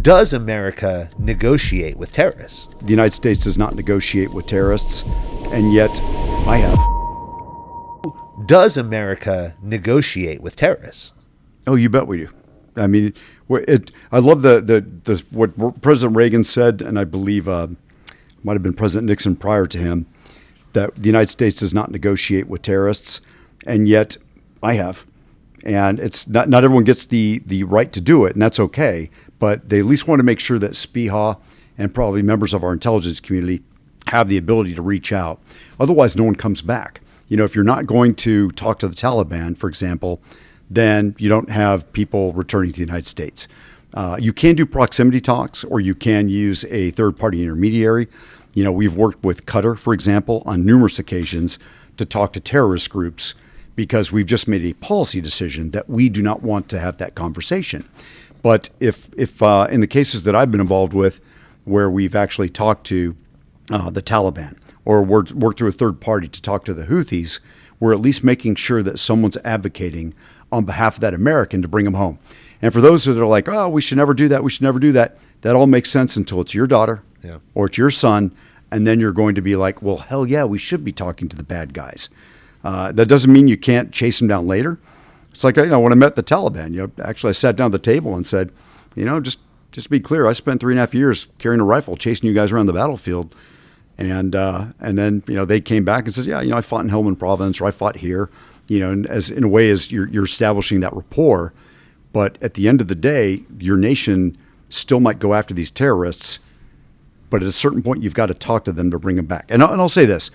Does America negotiate with terrorists? The United States does not negotiate with terrorists, and yet I have. Does America negotiate with terrorists? Oh, you bet we do. I mean, I love what President Reagan said, and I believe might have been President Nixon prior to him, that the United States does not negotiate with terrorists, and yet I have. And it's not everyone gets the right to do it, and that's okay. But they at least want to make sure that SPEHA and probably members of our intelligence community have the ability to reach out. Otherwise, no one comes back. You know, if you're not going to talk to the Taliban, for example, then you don't have people returning to the United States. You can do proximity talks, or you can use a third-party intermediary. You know, we've worked with Qatar, for example, on numerous occasions to talk to terrorist groups because we've just made a policy decision that we do not want to have that conversation. But if in the cases that I've been involved with, where we've actually talked to the Taliban or worked through a third party to talk to the Houthis, we're at least making sure that someone's advocating on behalf of that American to bring them home. And for those that are like, oh, we should never do that, we should never do that, that all makes sense until it's your daughter or it's your son, and then you're going to be like, well, hell yeah, we should be talking to the bad guys. That doesn't mean you can't chase them down later. It's like, when I met the Taliban, actually I sat down at the table and said, just to be clear, I spent 3.5 years carrying a rifle, chasing you guys around the battlefield. And then, they came back and says, I fought in Helmand province, or I fought here, and as in a way as you're establishing that rapport. But at the end of the day, your nation still might go after these terrorists, but at a certain point, you've got to talk to them to bring them back. And I'll say this.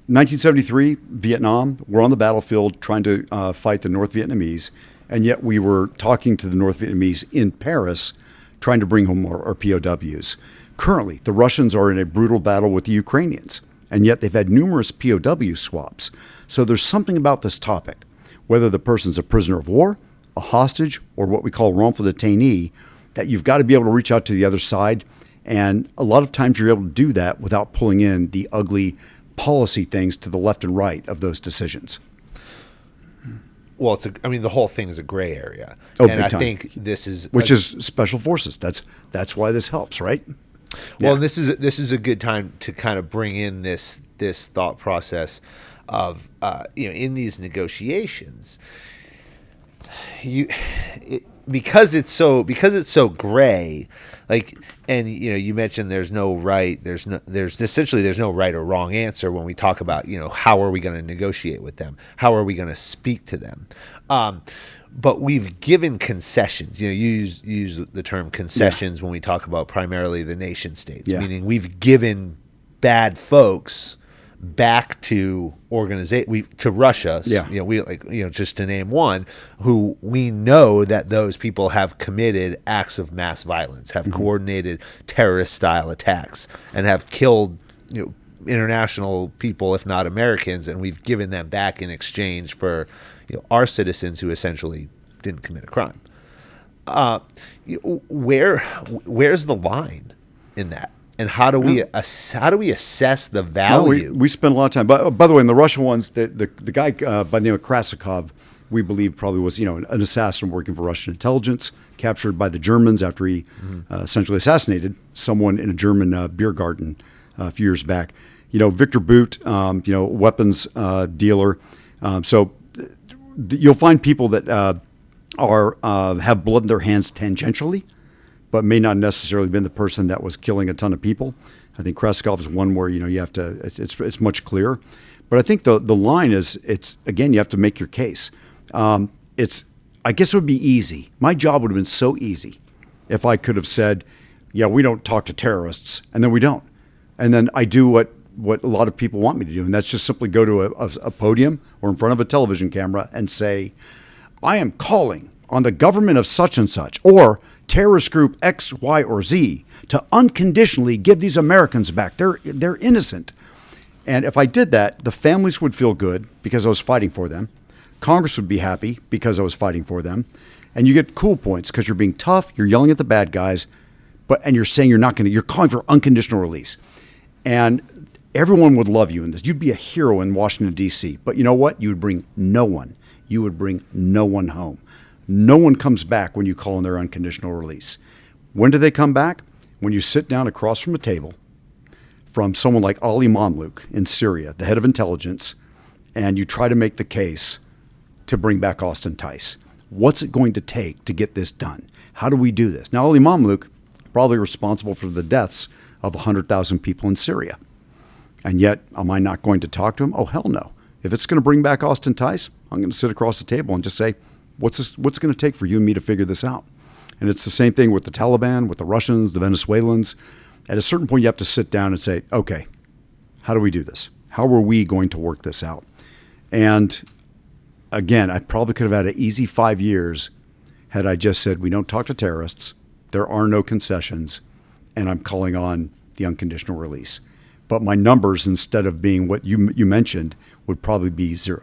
1973, Vietnam, we're on the battlefield trying to fight the North Vietnamese, and yet we were talking to the North Vietnamese in Paris, trying to bring home our POWs. Currently, the Russians are in a brutal battle with the Ukrainians, and yet they've had numerous POW swaps. So there's something about this topic, whether the person's a prisoner of war, a hostage, or what we call wrongful detainee, that you've got to be able to reach out to the other side. And a lot of times you're able to do that without pulling in the ugly policy things to the left and right of those decisions. Well, the whole thing is a gray area. Oh, and big I time. think this is... Which is special forces. That's why this helps, right? Well, this is a good time to kind of bring in this thought process of, in these negotiations, because it's so gray, like, and you mentioned there's no right, there's no right or wrong answer when we talk about how are we going to negotiate with them, how are we going to speak to them, but we've given concessions. You use the term concessions when we talk about primarily the nation states, meaning we've given bad folks back to to Russia. Just to name one, who we know that those people have committed acts of mass violence, have coordinated terrorist style attacks, and have killed international people, if not Americans, and we've given them back in exchange for our citizens who essentially didn't commit a crime. Where's the line in that? And how do we assess the value? We spend a lot of time. By the way, in the Russian ones, the guy by the name of Krasikov, we believe probably was an assassin working for Russian intelligence, captured by the Germans after he essentially assassinated someone in a German beer garden a few years back. Victor Boot, weapons dealer. So you'll find people that have blood in their hands tangentially, but may not necessarily been the person that was killing a ton of people. I think Krasikov is one where you have to. It's much clearer, but I think the line is again you have to make your case. I guess it would be easy. My job would have been so easy if I could have said, we don't talk to terrorists, and then we don't, and then I do what a lot of people want me to do, and that's just simply go to a podium or in front of a television camera and say, I am calling on the government of such and such or terrorist group X, Y, or Z to unconditionally give these Americans back. They're innocent. And if I did that, the families would feel good because I was fighting for them. Congress would be happy because I was fighting for them. And you get cool points because you're being tough, you're yelling at the bad guys, and you're saying you're calling for unconditional release. And everyone would love you in this. You'd be a hero in Washington, D.C. But you know what? You would bring no one. You would bring no one home. No one comes back when you call in their unconditional release. When do they come back? When you sit down across from a table from someone like Ali Mamluk in Syria, the head of intelligence, and you try to make the case to bring back Austin Tice. What's it going to take to get this done? How do we do this? Now, Ali Mamluk, probably responsible for the deaths of 100,000 people in Syria. And yet, am I not going to talk to him? Oh, hell no. If it's going to bring back Austin Tice, I'm going to sit across the table and just say, what's it going to take for you and me to figure this out? And it's the same thing with the Taliban, with the Russians, the Venezuelans. At a certain point, you have to sit down and say, okay, how do we do this? How are we going to work this out? And again, I probably could have had an easy 5 years had I just said, we don't talk to terrorists, there are no concessions, and I'm calling on the unconditional release. But my numbers, instead of being what you mentioned, would probably be 0.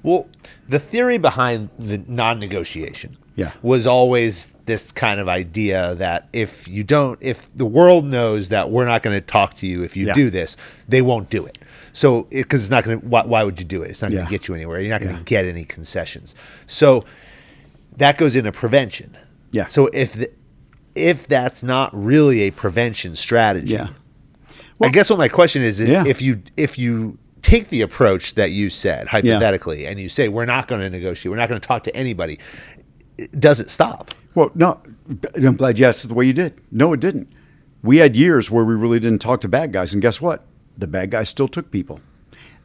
Well, the theory behind the non-negotiation was always this kind of idea that if the world knows that we're not going to talk to you if you do this, they won't do it. So, because it's not going to, why would you do it? It's not going to get you anywhere. You're not going to get any concessions. So that goes into prevention. Yeah. So if that's not really a prevention strategy, well, I guess what my question is if you take the approach that you said hypothetically, and you say we're not going to negotiate, we're not going to talk to anybody, does it stop? Well, no. I'm glad you asked it the way you did. No, it didn't. We had years where we really didn't talk to bad guys, and guess what? The bad guys still took people.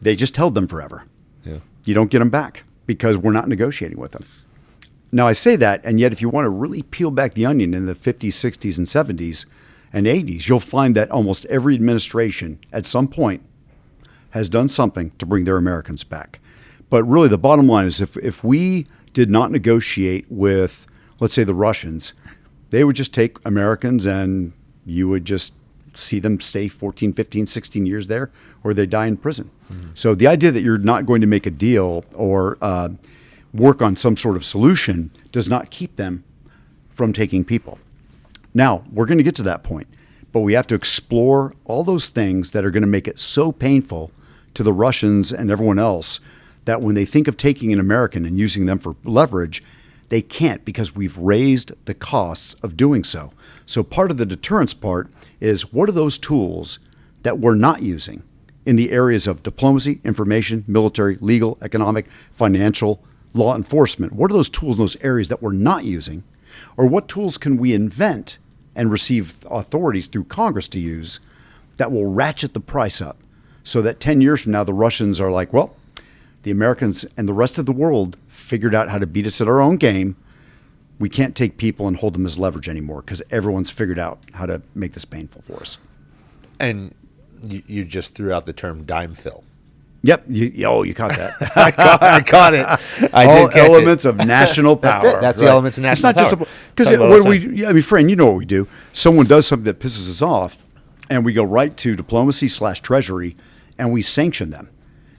They just held them forever. Yeah. You don't get them back because we're not negotiating with them. Now, I say that, and yet if you want to really peel back the onion in the 50s, 60s, and 70s and 80s, you'll find that almost every administration at some point has done something to bring their Americans back. But really, the bottom line is if we did not negotiate with, let's say, the Russians, they would just take Americans and you would just see them stay 14, 15, 16 years there, or they die in prison. Mm-hmm. So the idea that you're not going to make a deal or work on some sort of solution does not keep them from taking people. Now, we're going to get to that point, but we have to explore all those things that are going to make it so painful to the Russians and everyone else that when they think of taking an American and using them for leverage, they can't because we've raised the costs of doing so. So part of the deterrence part is what are those tools that we're not using in the areas of diplomacy, information, military, legal, economic, financial, law enforcement? What are those tools in those areas that we're not using? Or what tools can we invent and receive authorities through Congress to use that will ratchet the price up so that 10 years from now, the Russians are like, well, the Americans and the rest of the world figured out how to beat us at our own game. We can't take people and hold them as leverage anymore because everyone's figured out how to make this painful for us. And you just threw out the term dime fill. Yep. You caught that. I caught it. All elements of national power. That's the elements of national power. It's not just because Fran, you know what we do. Someone does something that pisses us off, and we go right to diplomacy/treasury, and we sanction them.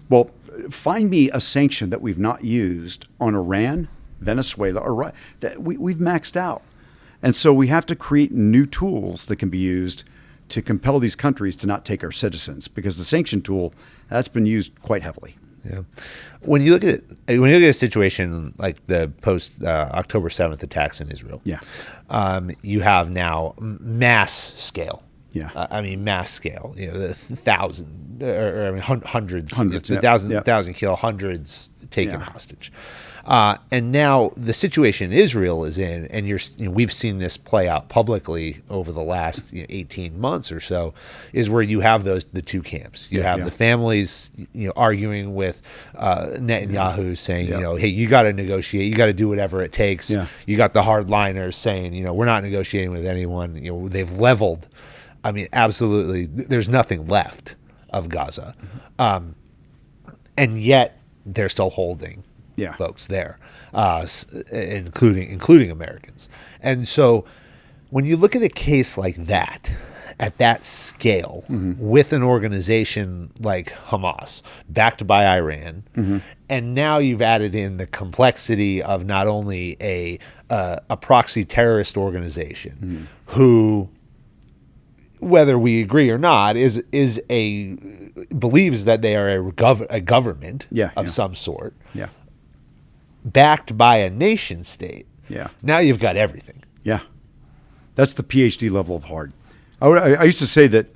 Well, find me a sanction that we've not used on Iran, Venezuela, or Russia that we've maxed out. And so we have to create new tools that can be used to compel these countries to not take our citizens, because the sanction tool, that's been used quite heavily. Yeah. When you look at a situation like the post October 7th attacks in Israel, you have now mass scale. Yeah. Mass scale. The hundreds. Thousand kill, hundreds taken hostage. And now the situation Israel is in, and we've seen this play out publicly over the last 18 months or so, is where you have the two camps. You have the families, arguing with Netanyahu, saying, hey, you got to negotiate, you got to do whatever it takes. Yeah. You got the hardliners saying, we're not negotiating with anyone. They've leveled. Absolutely, there's nothing left of Gaza, and yet they're still holding. Folks there, including Americans. And so when you look at a case like that, at that scale, with an organization like Hamas, backed by Iran, and now you've added in the complexity of not only a proxy terrorist organization who, whether we agree or not, believes that they are a government of some sort. Yeah. backed by a nation state, Yeah. now you've got everything. Yeah. That's the PhD level of hard. I used to say that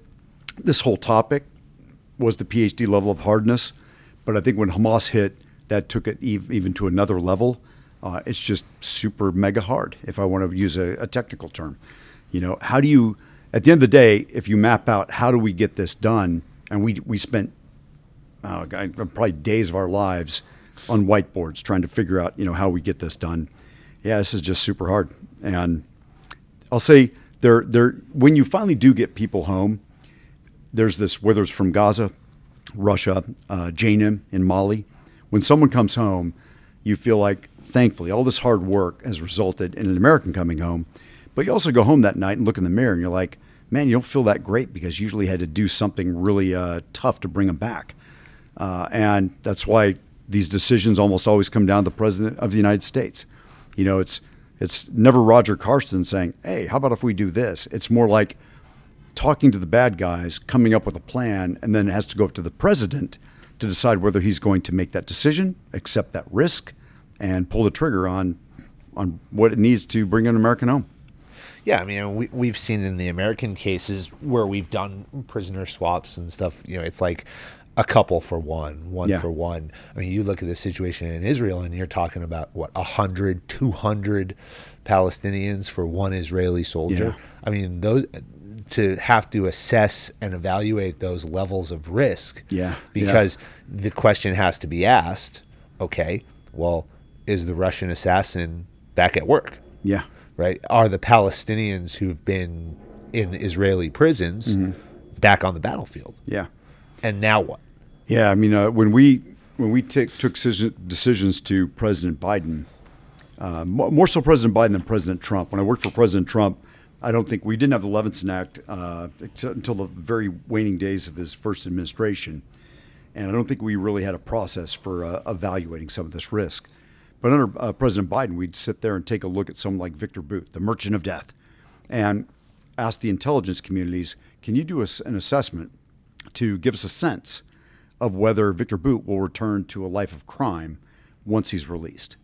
this whole topic was the PhD level of hardness, but I think when Hamas hit, that took it even to another level. It's just super mega hard, if I want to use a technical term. How do you, at the end of the day, if you map out how do we get this done, and we spent probably days of our lives on whiteboards trying to figure out how we get this done. Yeah, this is just super hard. And I'll say when you finally do get people home, there's this, whether it's from Gaza, Russia, Janim in Mali, when someone comes home, you feel like, thankfully, all this hard work has resulted in an American coming home. But you also go home that night and look in the mirror and you're like, man, you don't feel that great because you usually had to do something really tough to bring them back. And that's why these decisions almost always come down to the President of the United States. It's never Roger Carstens saying, hey, how about if we do this? It's more like talking to the bad guys, coming up with a plan, and then it has to go up to the president to decide whether he's going to make that decision, accept that risk, and pull the trigger on what it needs to bring an American home. Yeah, I mean, we've seen in the American cases where we've done prisoner swaps and stuff, it's like a couple for one Yeah. for one. I mean, you look at the situation in Israel and you're talking about, 100, 200 Palestinians for one Israeli soldier. Yeah. I mean, those to have to assess and evaluate those levels of risk. Yeah. Because the question has to be asked, okay, well, is the Russian assassin back at work? Yeah. Right? Are the Palestinians who've been in Israeli prisons back on the battlefield? Yeah. And now what? Yeah, I mean, when we took decisions to President Biden, more so President Biden than President Trump. When I worked for President Trump, I don't think we didn't have the Levinson Act until the very waning days of his first administration, and I don't think we really had a process for evaluating some of this risk. But under President Biden, we'd sit there and take a look at someone like Victor Boot, the Merchant of Death, and ask the intelligence communities, can you do an assessment to give us a sense of whether Victor Boot will return to a life of crime once he's released?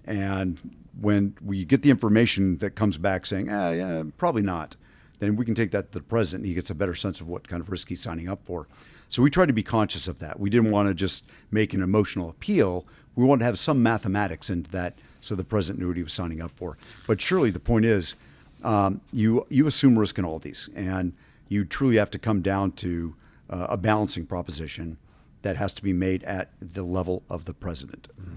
And when we get the information that comes back saying, yeah, probably not, then we can take that to the president and he gets a better sense of what kind of risk he's signing up for. So we tried to be conscious of that. We didn't want to just make an emotional appeal. We wanted to have some mathematics into that so the president knew what he was signing up for. But surely the point is, you assume risk in all these, and you truly have to come down to a balancing proposition that has to be made at the level of the president. Mm-hmm.